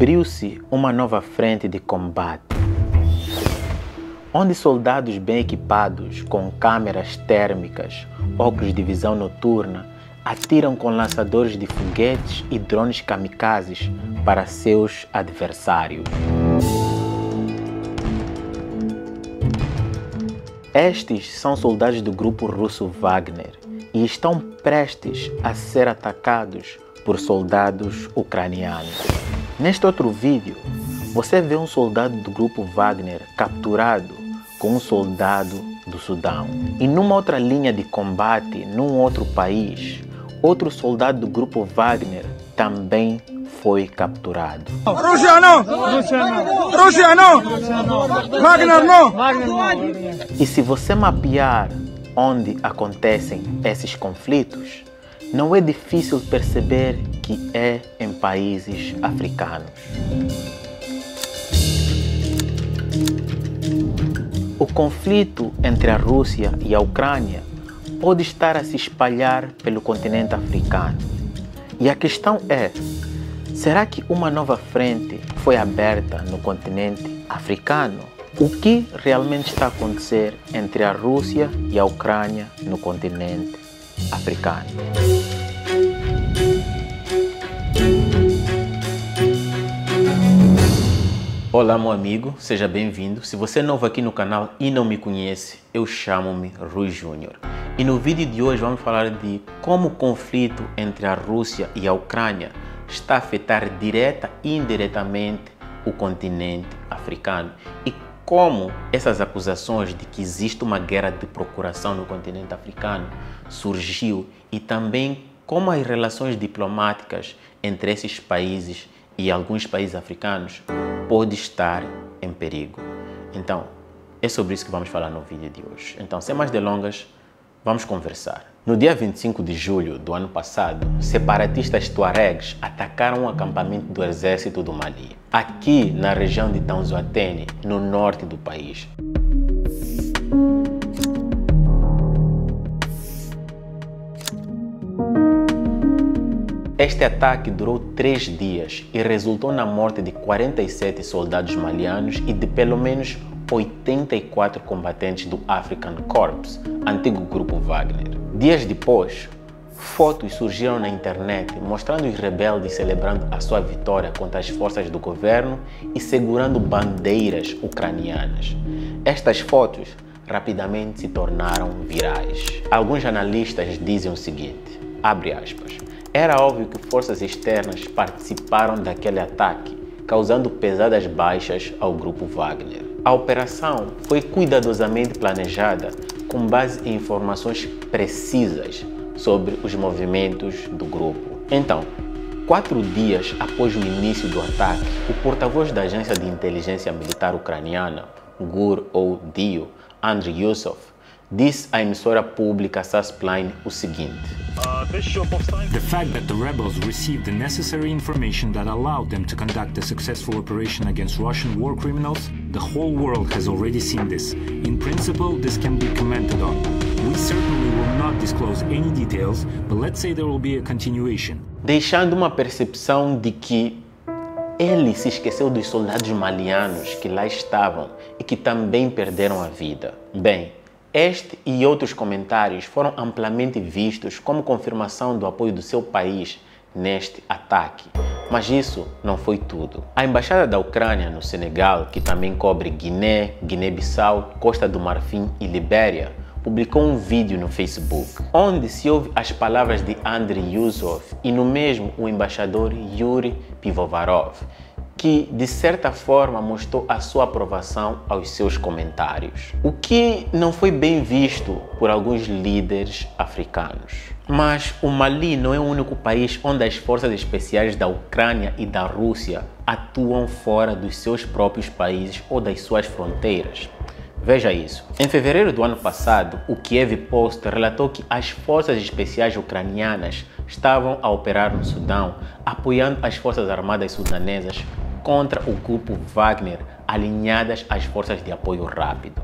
abriu-se uma nova frente de combate, onde soldados bem equipados com câmeras térmicas, óculos de visão noturna, atiram com lançadores de foguetes e drones kamikazes para seus adversários. Estes são soldados do grupo russo Wagner e estão prestes a ser atacados por soldados ucranianos. Neste outro vídeo, você vê um soldado do grupo Wagner capturado com um soldado do Sudão. E numa outra linha de combate, num outro país, outro soldado do grupo Wagner também foi capturado. Rússia não! Rússia não! Rússia não! Wagner não! E se você mapear onde acontecem esses conflitos, não é difícil perceber que é em países africanos. O conflito entre a Rússia e a Ucrânia pode estar a se espalhar pelo continente africano. E a questão é, será que uma nova frente foi aberta no continente africano? O que realmente está a acontecer entre a Rússia e a Ucrânia no continente africano? Olá, meu amigo, seja bem-vindo. Se você é novo aqui no canal e não me conhece, eu chamo-me Rui Júnior. E no vídeo de hoje vamos falar de como o conflito entre a Rússia e a Ucrânia está a afetar direta e indiretamente o continente africano e como essas acusações de que existe uma guerra de procuração no continente africano surgiu e também como as relações diplomáticas entre esses países e alguns países africanos pode estar em perigo. Então, é sobre isso que vamos falar no vídeo de hoje. Então, sem mais delongas, vamos conversar. No dia 25 de julho do ano passado, separatistas tuaregs atacaram um acampamento do exército do Mali, aqui na região de Tanzouatene, no norte do país. Este ataque durou 3 dias e resultou na morte de 47 soldados malianos e de pelo menos 84 combatentes do African Corps, antigo grupo Wagner. Dias depois, fotos surgiram na internet mostrando os rebeldes celebrando a sua vitória contra as forças do governo e segurando bandeiras ucranianas. Estas fotos rapidamente se tornaram virais. Alguns jornalistas dizem o seguinte, abre aspas, era óbvio que forças externas participaram daquele ataque, causando pesadas baixas ao grupo Wagner. A operação foi cuidadosamente planejada com base em informações precisas sobre os movimentos do grupo. Então, 4 dias após o início do ataque, o porta-voz da agência de inteligência militar ucraniana, GUR ou DIO, Andriy Yusov, disse à emissora pública Suspline o seguinte: The fact that the rebels received the necessary information that allowed them to conduct a successful operation against Russian war criminals, the whole world has already seen this. In principle, this can be commented on. We certainly will not disclose any details, but let's say there will be a continuation. Deixando uma percepção de que ele se esqueceu dos soldados malianos que lá estavam e que também perderam a vida. Bem, este e outros comentários foram amplamente vistos como confirmação do apoio do seu país neste ataque. Mas isso não foi tudo. A Embaixada da Ucrânia no Senegal, que também cobre Guiné, Guiné-Bissau, Costa do Marfim e Libéria, publicou um vídeo no Facebook, onde se ouve as palavras de Andriy Yusov e no mesmo o embaixador Yuri Pivovarov, que de certa forma mostrou a sua aprovação aos seus comentários, o que não foi bem visto por alguns líderes africanos. Mas o Mali não é o único país onde as forças especiais da Ucrânia e da Rússia atuam fora dos seus próprios países ou das suas fronteiras. Veja isso. Em fevereiro do ano passado, o Kiev Post relatou que as forças especiais ucranianas estavam a operar no Sudão, apoiando as forças armadas sudanesas contra o grupo Wagner, alinhadas às forças de apoio rápido.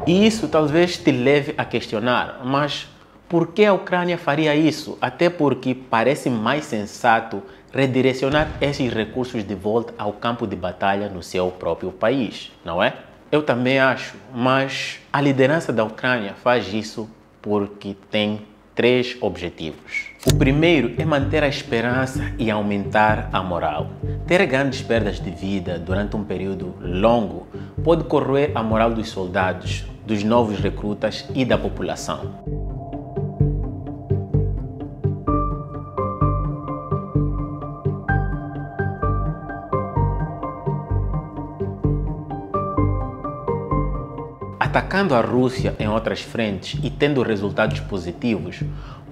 E isso talvez te leve a questionar, mas por que a Ucrânia faria isso? Até porque parece mais sensato redirecionar esses recursos de volta ao campo de batalha no seu próprio país, não é? Eu também acho, mas a liderança da Ucrânia faz isso porque tem 3 objetivos. O primeiro é manter a esperança e aumentar a moral. Ter grandes perdas de vida durante um período longo pode corroer a moral dos soldados, dos novos recrutas e da população. Atacando a Rússia em outras frentes e tendo resultados positivos,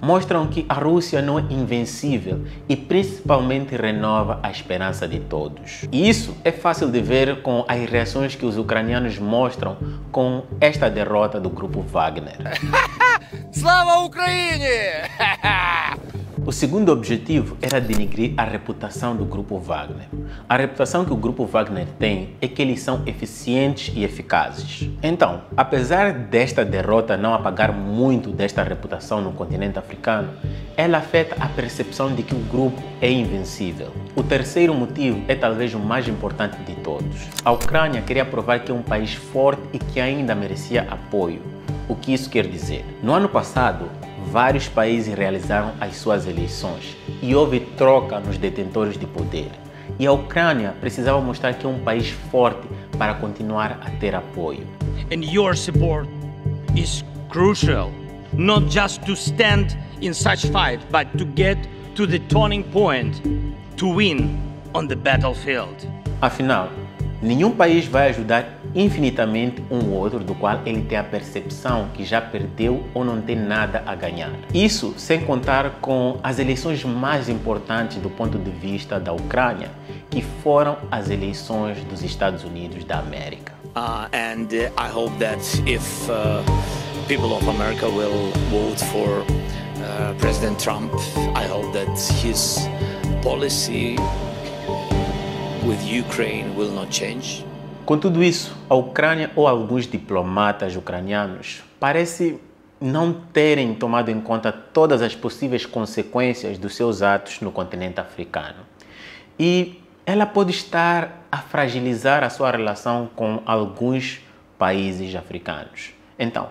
mostram que a Rússia não é invencível e principalmente renova a esperança de todos. E isso é fácil de ver com as reações que os ucranianos mostram com esta derrota do grupo Wagner. Slava Ukraine! O segundo objetivo era denigrir a reputação do grupo Wagner. A reputação que o grupo Wagner tem é que eles são eficientes e eficazes. Então, apesar desta derrota não apagar muito desta reputação no continente africano, ela afeta a percepção de que o grupo é invencível. O terceiro motivo é talvez o mais importante de todos. A Ucrânia queria provar que é um país forte e que ainda merecia apoio. O que isso quer dizer? No ano passado, vários países realizaram as suas eleições e houve troca nos detentores de poder. E a Ucrânia precisava mostrar que é um país forte para continuar a ter apoio. And your support is crucial, not just to stand in such fight, but to get to the turning point, to win on the battlefield. Afinal, nenhum país vai ajudar infinitamente um outro do qual ele tem a percepção que já perdeu ou não tem nada a ganhar. Isso sem contar com as eleições mais importantes do ponto de vista da Ucrânia, que foram as eleições dos Estados Unidos da América. I hope that if people of America will vote for President Trump, I hope that his policy with Ukraine will not change. Com tudo isso, a Ucrânia ou alguns diplomatas ucranianos parecem não terem tomado em conta todas as possíveis consequências dos seus atos no continente africano. E ela pode estar a fragilizar a sua relação com alguns países africanos. Então,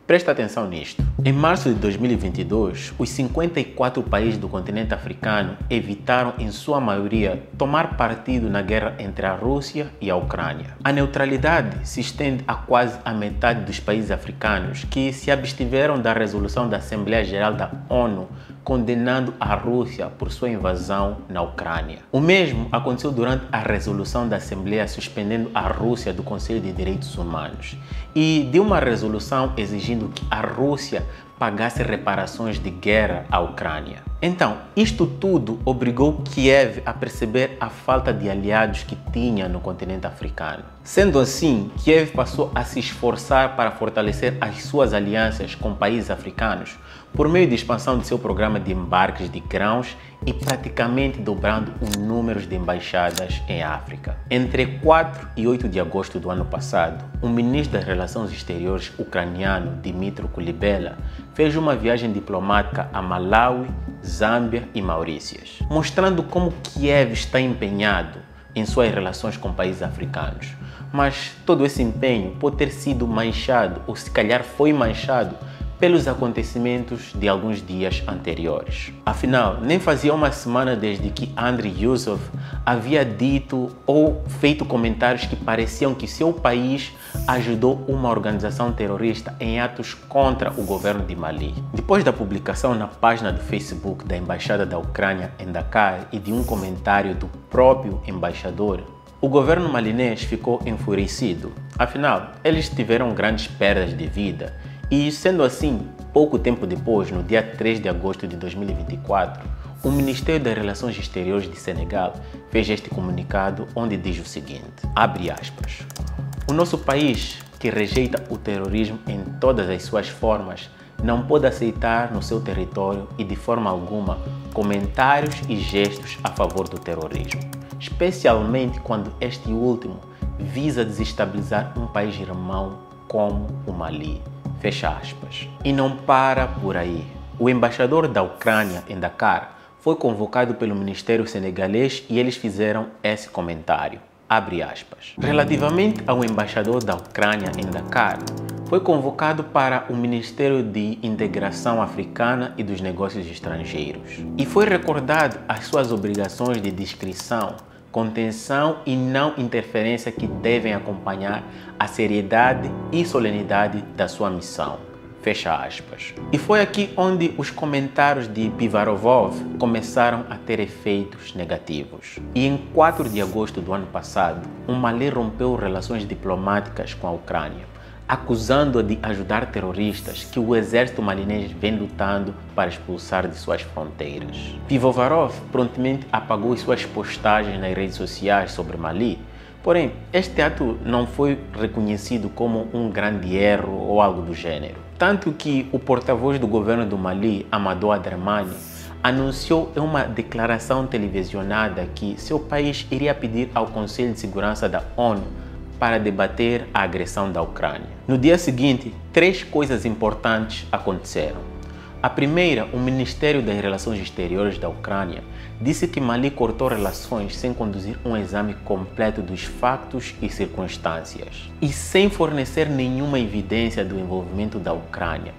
presta atenção nisto. Em março de 2022, os 54 países do continente africano evitaram, em sua maioria, tomar partido na guerra entre a Rússia e a Ucrânia. A neutralidade se estende a quase a metade dos países africanos que se abstiveram da resolução da Assembleia Geral da ONU condenando a Rússia por sua invasão na Ucrânia. O mesmo aconteceu durante a resolução da Assembleia suspendendo a Rússia do Conselho de Direitos Humanos e de uma resolução exigindo que a Rússia pagasse reparações de guerra à Ucrânia. Então, isto tudo obrigou Kiev a perceber a falta de aliados que tinha no continente africano. Sendo assim, Kiev passou a se esforçar para fortalecer as suas alianças com países africanos por meio de expansão de seu programa de embarques de grãos e praticamente dobrando o número de embaixadas em África. Entre 4 e 8 de agosto do ano passado, o ministro das Relações Exteriores ucraniano, Dmytro Kulibela, fez uma viagem diplomática a Malawi, Zâmbia e Maurícias, mostrando como Kiev está empenhado em suas relações com países africanos. Mas todo esse empenho pode ter sido manchado, ou se calhar foi manchado, pelos acontecimentos de alguns dias anteriores. Afinal, nem fazia uma semana desde que Andriy Yusov havia dito ou feito comentários que pareciam que seu país ajudou uma organização terrorista em atos contra o governo de Mali. Depois da publicação na página do Facebook da Embaixada da Ucrânia em Dakar e de um comentário do próprio embaixador, o governo malinês ficou enfurecido. Afinal, eles tiveram grandes perdas de vida. E, sendo assim, pouco tempo depois, no dia 3 de agosto de 2024, o Ministério das Relações Exteriores de Senegal fez este comunicado onde diz o seguinte, abre aspas, o nosso país, que rejeita o terrorismo em todas as suas formas, não pode aceitar no seu território e de forma alguma comentários e gestos a favor do terrorismo, especialmente quando este último visa desestabilizar um país irmão como o Mali. Fecha aspas. E não para por aí. O embaixador da Ucrânia em Dakar foi convocado pelo Ministério Senegalês e eles fizeram esse comentário, abre aspas. Relativamente ao embaixador da Ucrânia em Dakar, foi convocado para o Ministério de Integração Africana e dos Negócios Estrangeiros e foi recordado as suas obrigações de discrição, contenção e não interferência que devem acompanhar a seriedade e solenidade da sua missão. Fecha aspas. E foi aqui onde os comentários de Pivarovov começaram a ter efeitos negativos. E em 4 de agosto do ano passado, o Mali rompeu relações diplomáticas com a Ucrânia, acusando-a de ajudar terroristas que o exército malinês vem lutando para expulsar de suas fronteiras. Pivovarov prontamente apagou suas postagens nas redes sociais sobre Mali, porém, este ato não foi reconhecido como um grande erro ou algo do gênero. Tanto que o porta-voz do governo do Mali, Amadou Adramani, anunciou em uma declaração televisionada que seu país iria pedir ao Conselho de Segurança da ONU para debater a agressão da Ucrânia. No dia seguinte, 3 coisas importantes aconteceram. A primeira, o Ministério das Relações Exteriores da Ucrânia disse que Mali cortou relações sem conduzir um exame completo dos factos e circunstâncias e sem fornecer nenhuma evidência do envolvimento da Ucrânia.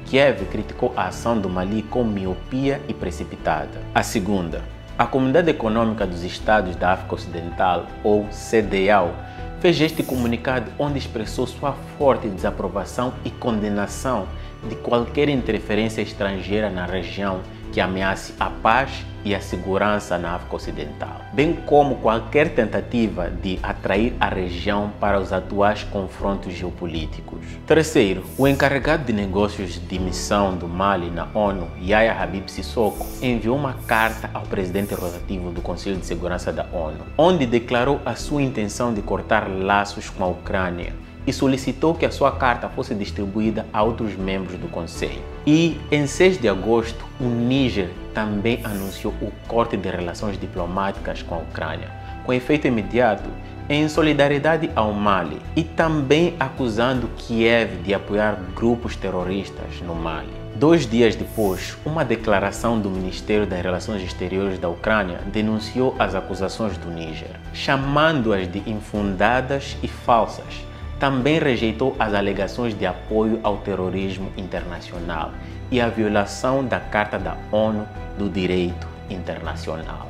Kiev criticou a ação do Mali como miopia e precipitada. A segunda, a Comunidade Econômica dos Estados da África Ocidental, ou CEDEAO, fez este comunicado onde expressou sua forte desaprovação e condenação de qualquer interferência estrangeira na região que ameace a paz e a segurança na África Ocidental, bem como qualquer tentativa de atrair a região para os atuais confrontos geopolíticos. Terceiro, o encarregado de negócios de missão do Mali na ONU, Yahya Habib Sissoko, enviou uma carta ao presidente rotativo do Conselho de Segurança da ONU, onde declarou a sua intenção de cortar laços com a Ucrânia e solicitou que a sua carta fosse distribuída a outros membros do Conselho. E em 6 de agosto, o Níger também anunciou o corte de relações diplomáticas com a Ucrânia, com efeito imediato, em solidariedade ao Mali, e também acusando Kiev de apoiar grupos terroristas no Mali. 2 dias depois, uma declaração do Ministério das Relações Exteriores da Ucrânia denunciou as acusações do Níger, chamando-as de infundadas e falsas. Também rejeitou as alegações de apoio ao terrorismo internacional e a violação da Carta da ONU do Direito Internacional.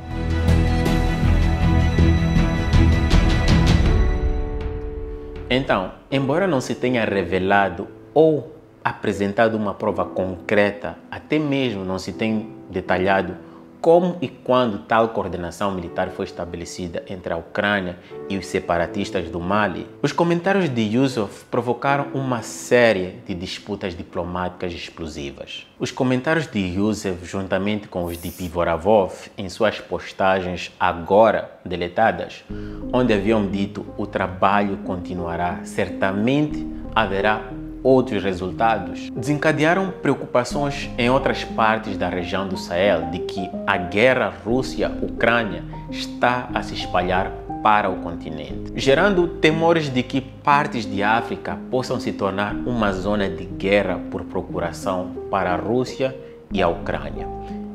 Então, embora não se tenha revelado ou apresentado uma prova concreta, até mesmo não se tem detalhado como e quando tal coordenação militar foi estabelecida entre a Ucrânia e os separatistas do Mali, os comentários de Yusuf provocaram uma série de disputas diplomáticas explosivas. Os comentários de Yusuf, juntamente com os de Pivoravov, em suas postagens agora deletadas, onde haviam dito "o trabalho continuará, certamente haverá outros resultados", desencadearam preocupações em outras partes da região do Sahel de que a guerra Rússia-Ucrânia está a se espalhar para o continente, gerando temores de que partes de África possam se tornar uma zona de guerra por procuração para a Rússia e a Ucrânia,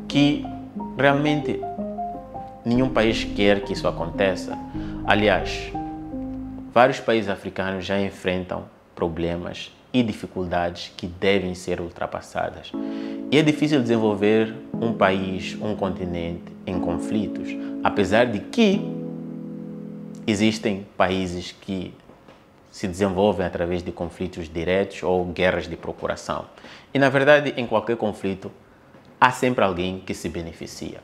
que realmente nenhum país quer que isso aconteça. Aliás, vários países africanos já enfrentam problemas e dificuldades que devem ser ultrapassadas. E é difícil desenvolver um país, um continente em conflitos, apesar de que existem países que se desenvolvem através de conflitos diretos ou guerras de procuração. E na verdade, em qualquer conflito, há sempre alguém que se beneficia.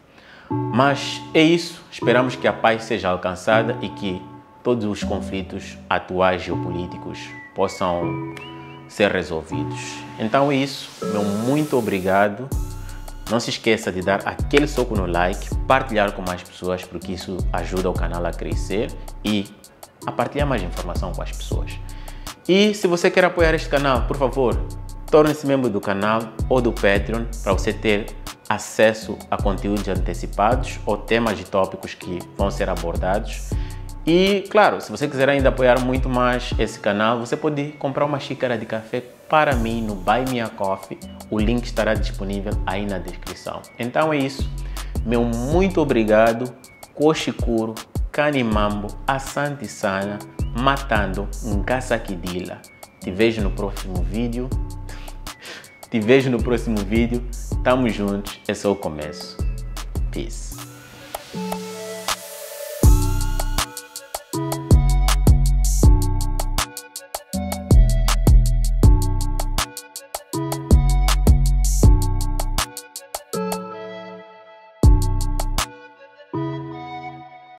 Mas é isso, esperamos que a paz seja alcançada e que todos os conflitos atuais geopolíticos possam ser resolvidos. Então é isso, meu muito obrigado. Não se esqueça de dar aquele soco no like, partilhar com mais pessoas, porque isso ajuda o canal a crescer e a partilhar mais informação com as pessoas. E se você quer apoiar este canal, por favor, torne-se membro do canal ou do Patreon para você ter acesso a conteúdos antecipados ou temas de tópicos que vão ser abordados. E, claro, se você quiser ainda apoiar muito mais esse canal, você pode comprar uma xícara de café para mim no Buy Me a Coffee. O link estará disponível aí na descrição. Então é isso. Meu muito obrigado, Koshikuro, Kanimambo, Asante Sana, Matando, Nkasakidila. Te vejo no próximo vídeo. Tamo juntos, esse é o começo. Peace.